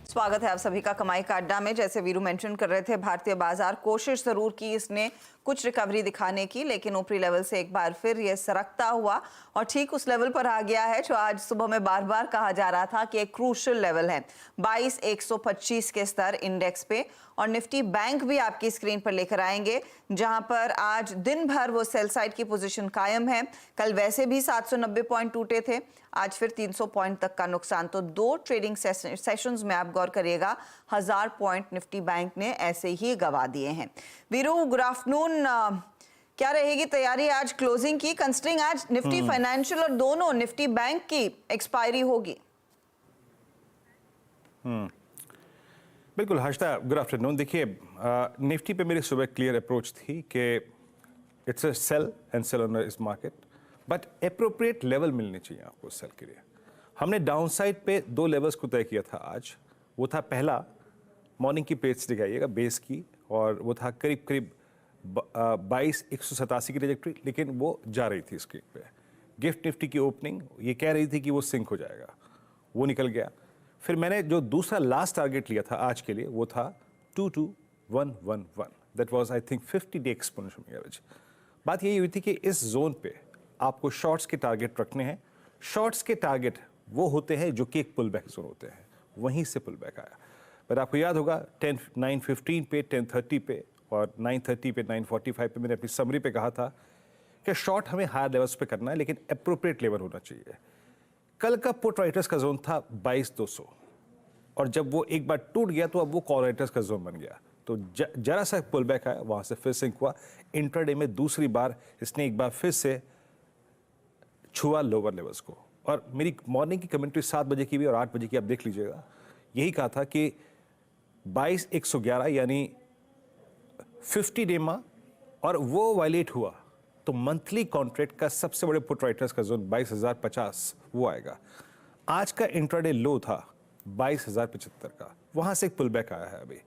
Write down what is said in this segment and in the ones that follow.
स्वागत है आप सभी का कमाई का अड्डा में। जैसे वीरू मेंशन कर रहे थे, भारतीय बाजार कोशिश जरूर की इसने कुछ रिकवरी दिखाने की, लेकिन ऊपरी लेवल से एक बार फिर ये सरकता हुआ और ठीक उस लेवल पर आ गया है जो आज सुबह में बार बार कहा जा रहा था कि एक क्रूशियल लेवल है 22,125 के स्तर इंडेक्स पे। और निफ्टी बैंक भी आपकी स्क्रीन पर लेकर आएंगे, जहां पर आज दिन भर वो सेल साइड की पोजीशन कायम है। कल वैसे भी 790 पॉइंट टूटे थे, आज फिर 300 पॉइंट तक का नुकसान। तो दो ट्रेडिंग सेशंस में आप गौर करिएगा, 1000 पॉइंट निफ्टी बैंक ने ऐसे ही गवा दिए हैं। Veeru, good afternoon. क्या रहेगी तैयारी आज क्लोजिंग की, कंसिडरिंग आज निफ्टी फाइनेंशियल और दोनों निफ्टी बैंक की एक्सपायरी होगी? बिल्कुल हर्षदा, गुड आफ्टरनून। देखिए, निफ्टी पे मेरी सुबह क्लियर अप्रोच थी कि it's a sell and sell on इस मार्केट, बट एप्रोप्रिएट लेवल मिलनी चाहिए आपको सेल के लिए। हमने डाउन साइड पे दो लेवल्स को तय किया था आज। वो था पहला, मॉर्निंग की पेज दिखाइएगा बेस की, और वो था करीब करीब 22,187 की ट्रैजेक्टरी, लेकिन वो जा रही थी स्क्रीन पे। गिफ्ट निफ्टी की ओपनिंग ये कह रही थी कि वो सिंक हो जाएगा, वो निकल गया। फिर मैंने जो दूसरा लास्ट टारगेट लिया था आज के लिए, वो था 22,111। That was I think 50 day exponential average. बात यही हुई थी कि इस जोन पे आपको शॉर्ट्स के टारगेट रखने हैं। शॉर्ट्स के टारगेट वो होते हैं जो कि एक पुल बैक जोन होते हैं, वहीं से पुल बैक आया। पर आपको याद होगा 9:15 पे, 10:30 पे और 9:30 पे, 9:45 पे मैंने अपनी समरी पे कहा था कि शॉर्ट हमें हायर लेवल्स पे करना है, लेकिन अप्रोप्रिएट लेवल होना चाहिए। कल का पुट राइटर्स का जोन था 22,200, और जब वो एक बार टूट गया तो अब वो कॉल राइटर्स का जोन बन गया। तो जरा सा पुल बैक आया, वहां से फिर सिंक हुआ। इंट्राडे में दूसरी बार इसने एक बार फिर से छुआ लोअर लेवल्स को। और मेरी मॉर्निंग की कमेंट्री 7 बजे की भी और 8 बजे की आप देख लीजिएगा, यही कहा था कि 22,111 यानी 50 डे मा, और वो वायलेट हुआ तो मंथली कॉन्ट्रैक्ट का सबसे बड़े पुट राइटर्स का जोन 22,050 वो आएगा। आज का इंट्राडे लो था 22,075 का, वहां से एक पुल बैक आया है। अभी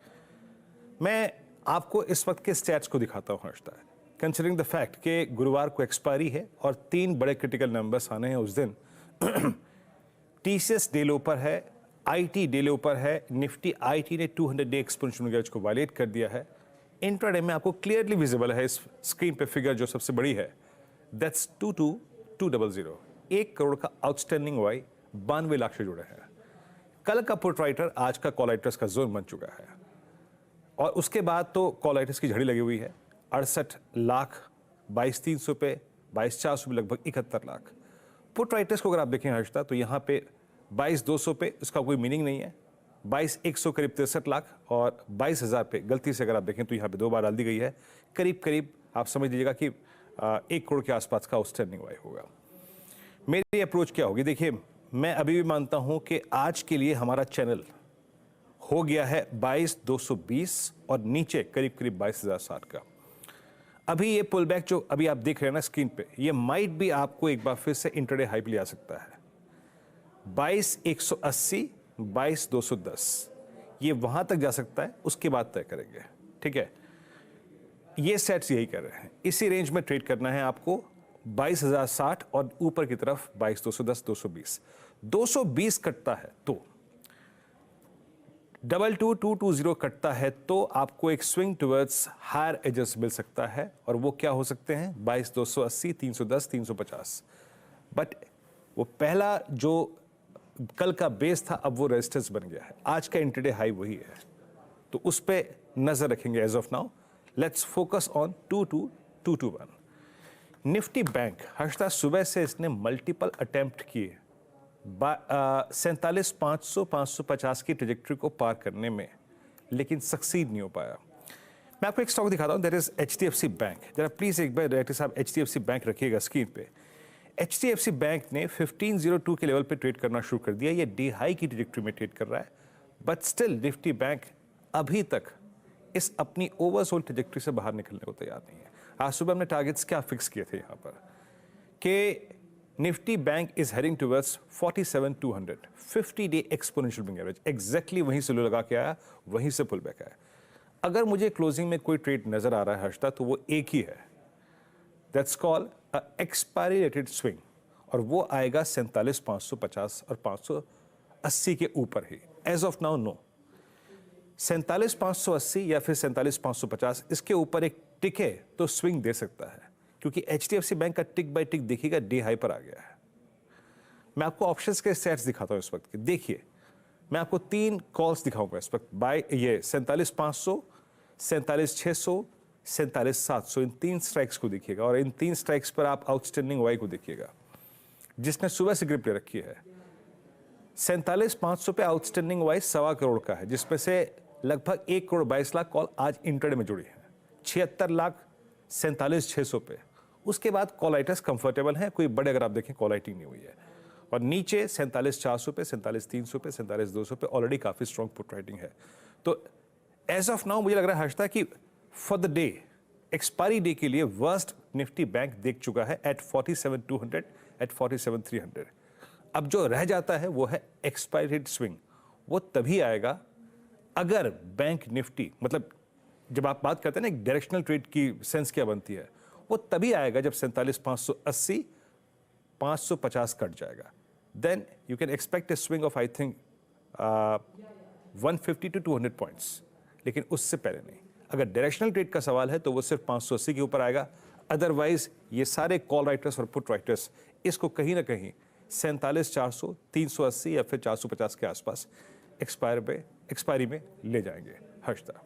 मैं आपको इस वक्त के स्टैट्स को दिखाता हूं हर्षदा, कंसिडरिंग द फैक्ट कि गुरुवार को एक्सपायरी है और 3 बड़े क्रिटिकल नंबर्स आने हैं उस दिन। टीसीएस डे लो पर है, आईटी डे लो पर है। निफ्टी आईटी ने 200 डे एक्सपोनेंशियल एवरेज को वायलेट कर दिया है। इंट्राडे में आपको क्लियरली विजिबल है इस स्क्रीन पे फिगर जो सबसे बड़ी है, दैट्स 22,200। 1 करोड़ का आउटस्टैंडिंग वाई 92 लाख से जुड़े हैं। कल का पुट राइटर आज का कॉल राइटर्स का जोन बन चुका है, और उसके बाद तो कॉल राइटर्स की झड़ी लगी हुई है। 68 लाख 22,300 पे, 22,400 पे लगभग 71 लाख। पुट राइटर्स को अगर आप देखें हर्षदा, तो यहाँ पे 22,200 पे इसका कोई मीनिंग नहीं है। 22,100 करीब 63 लाख, और 22,000 पे गलती से अगर आप देखें तो यहाँ पे 2 बार डाल दी गई है। करीब करीब आप समझ लीजिएगा कि 1 करोड़ के आसपास का आउटस्टैंडिंग वाई होगा। मेरी अप्रोच क्या होगी? देखिए, मैं अभी भी मानता हूं कि आज के लिए हमारा चैनल हो गया है 22,220 और नीचे करीब करीब 22,060 का। अभी ये पुल बैक जो अभी आप देख रहे हैं ना स्क्रीन पे, ये माइट भी आपको एक बार फिर से इंट्राडे हाई पे ले आ सकता है। 22,180, 22,210 ये वहां तक जा सकता है, उसके बाद तय करेंगे। ठीक है, ये सेट्स यही कर रहे हैं, इसी रेंज में ट्रेड करना है आपको। 22,060 और ऊपर की तरफ 22,210, 220। 220 कटता है तो 22,220 कटता है तो आपको एक स्विंग टुवर्ड्स हायर एजेस मिल सकता है, और वो क्या हो सकते हैं? 22,280, 310, 350। बट वो पहला जो कल का बेस था, अब वो रेजिस्टेंस बन गया है। आज का इंट्राडे हाई वही है, तो उस पे नजर रखेंगे as of now. Let's focus on 22,221। Nifty bank Harshada, सुबह से इसने मल्टीपल अटेम्प्ट किए 47,500, 550 की ट्रेजेक्टरी को पार करने में, लेकिन सक्सीड नहीं हो पाया। मैं आपको एक स्टॉक दिखाता हूं, दैट इज HDFC बैंक। जरा प्लीज एक बार डायरेक्टर साहब HDFC बैंक रखिएगा स्क्रीन पे। HDFC बैंक ने 1502 के लेवल पे ट्रेड करना शुरू कर दिया। ये डे हाई की ट्रेजेक्टरी में ट्रेड कर रहा है, बट स्टिल निफ्टी बैंक अभी तक इस अपनी ओवरसोल्ड ट्रेजेक्टरी से बाहर निकलने को तैयार नहीं है। आज सुबह हमने टारगेट्स क्या फिक्स किए थे यहाँ पर कि Nifty bank is heading towards 47,200, 50 day exponential moving average. Exactly वहीं से लो लगा के आया, वहीं से पुल बैक आया। अगर मुझे क्लोजिंग में कोई ट्रेड नजर आ रहा है हर्षदा, तो वो एक ही है, that's called a expiry rated swing, और वो आएगा 47,550 और 580 के ऊपर ही। एज ऑफ नाउ नो, 47,580 या फिर 47,550 इसके ऊपर एक टिक है तो स्विंग दे सकता है, क्योंकि HDFC बैंक का टिक बाय टिक देखिएगा डे हाई पर आ गया है। मैं आपको ऑप्शंस के सेट्स दिखाता हूं इस वक्त के। देखिए, मैं आपको 3 कॉल्स दिखाऊंगा इस वक्त बाय ये 47,500, 47,600, 47,700, इन 3 स्ट्राइक्स को देखिएगा और इन 3 स्ट्राइक्स पर आप आउटस्टैंडिंग वाई को देखिएगा। जिसने सुबह से ग्रिप ले रखी है 47,500 पे आउटस्टैंडिंग वाई 1.25 करोड़ का है, जिसमें से लगभग 1 करोड़ 22 लाख कॉल आज इंट्राडे में जुड़ी है। 76 लाख 47,600 पे। उसके बाद कॉल राइटर्स कंफर्टेबल हैं, कोई बड़े अगर आप देखें कॉल राइटिंग नहीं हुई है। और नीचे 47,400 पे, 47,300 पे, 47,200 पे ऑलरेडी काफी स्ट्रॉन्ग पुट राइटिंग है। तो एज ऑफ नाउ मुझे लग रहा है हर्षदा कि for the day expiry day के लिए वर्स्ट निफ्टी बैंक देख चुका है एट 47,200, एट 47,300। अब जो रह जाता है वो है एक्सपायरी स्विंग। वो तभी आएगा अगर बैंक निफ्टी, मतलब जब आप बात करते हैं ना एक डायरेक्शनल ट्रेड की सेंस क्या बनती है, वो तभी आएगा जब 47,580, 550 कट जाएगा। Then you can expect a swing of I think 150 to 200 points, लेकिन उससे पहले नहीं। अगर डायरेक्शनल ट्रेड का सवाल है तो वो सिर्फ 580 के ऊपर आएगा। अदरवाइज ये सारे कॉल राइटर्स और पुट राइटर्स इसको कहीं ना कहीं 47,400, 380 या फिर 450 के आसपास एक्सपायरी में ले जाएंगे। हर्षदा।